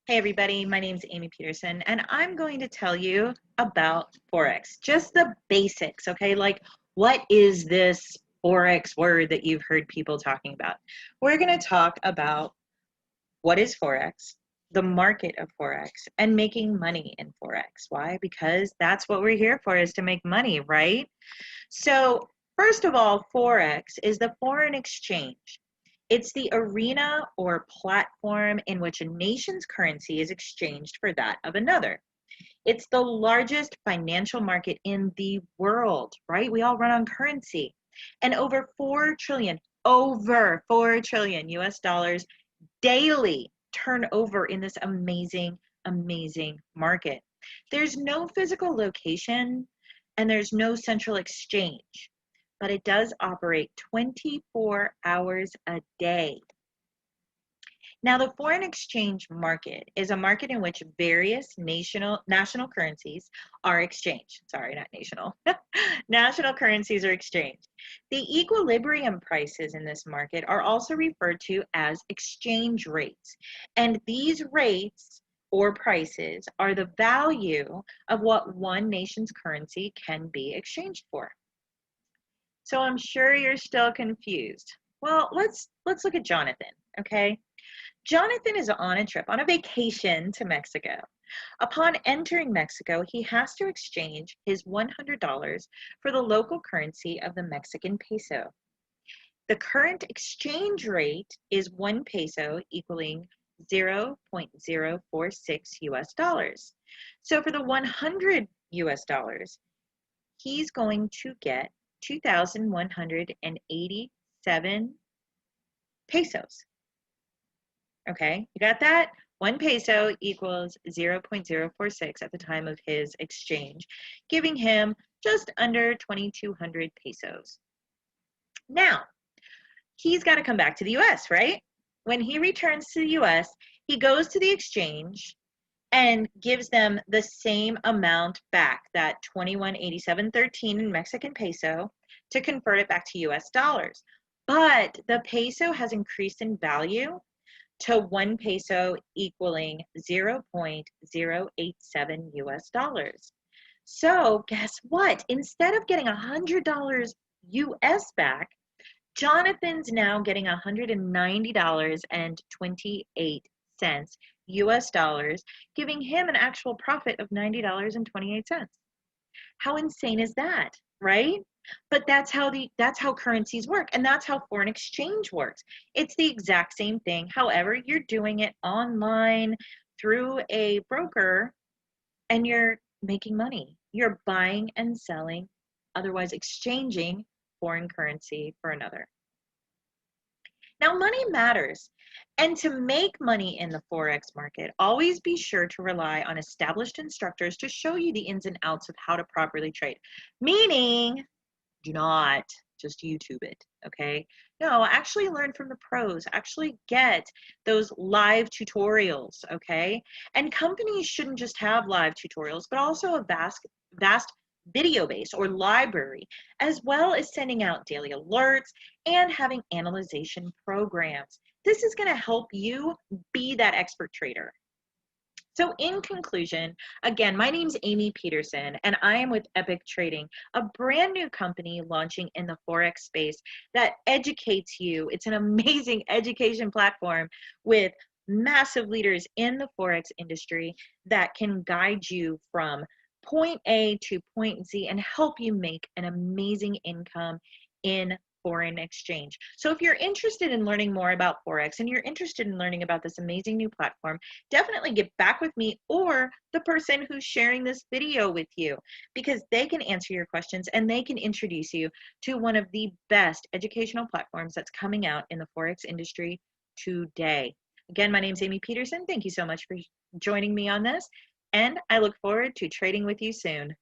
Hey everybody, my name is Amy Peterson and I'm going to tell you about Forex. Just the basics, okay? Like, what is this Forex word that you've heard people talking about? We're going to talk about what is Forex, the market of Forex, and making money in Forex. Why? Because that's what we're here for, is to make money, right? So, first of all, Forex is the foreign exchange. It's the arena or platform in which a nation's currency is exchanged for that of another. It's the largest financial market in the world, right? We all run on currency. And over 4 trillion US dollars daily turn over in this amazing, amazing market. There's no physical location and there's no central exchange, but it does operate 24 hours a day. Now, the foreign exchange market is a market in which various national currencies are exchanged. Sorry, not national. National currencies are exchanged. The equilibrium prices in this market are also referred to as exchange rates. And these rates or prices are the value of what one nation's currency can be exchanged for. So I'm sure you're still confused. Well, let's look at Jonathan, okay? Jonathan is on a trip, on a vacation to Mexico. Upon entering Mexico, he has to exchange his $100 for the local currency of the Mexican peso. The current exchange rate is 1 peso equaling 0.046 US dollars. So for the 100 US dollars, he's going to get 2,187 pesos. Okay, you got that? 1 peso equals 0.046 at the time of his exchange, giving him just under 2,200 pesos. Now, he's got to come back to the US, right? When he returns to the US, he goes to the exchange and gives them the same amount back, that 2187.13 in Mexican peso, to convert it back to US dollars. But the peso has increased in value to 1 peso equaling 0.087 US dollars. So guess what? Instead of getting $100 US back, Jonathan's now getting $190.28 US dollars, giving him an actual profit of $90.28. How insane is that, right? But that's how currencies work, and that's how foreign exchange works. It's the exact same thing. However, you're doing it online through a broker and you're making money. You're buying and selling, otherwise exchanging foreign currency for another. Now, money matters. And to make money in the Forex market, always be sure to rely on established instructors to show you the ins and outs of how to properly trade. Meaning, do not just YouTube it, okay? No, actually learn from the pros. Actually get those live tutorials, okay? And companies shouldn't just have live tutorials, but also a vast video base or library, as well as sending out daily alerts and having analyzation programs. This is going to help you be that expert trader. So in conclusion, again, my name's Amy Peterson, and I am with Epic Trading, a brand new company launching in the Forex space that educates you. It's an amazing education platform with massive leaders in the Forex industry that can guide you from point A to point Z and help you make an amazing income in foreign exchange. So if you're interested in learning more about Forex and you're interested in learning about this amazing new platform, definitely get back with me or the person who's sharing this video with you, because they can answer your questions and they can introduce you to one of the best educational platforms that's coming out in the Forex industry today. Again, my name's Amy Peterson. Thank you so much for joining me on this, and I look forward to trading with you soon.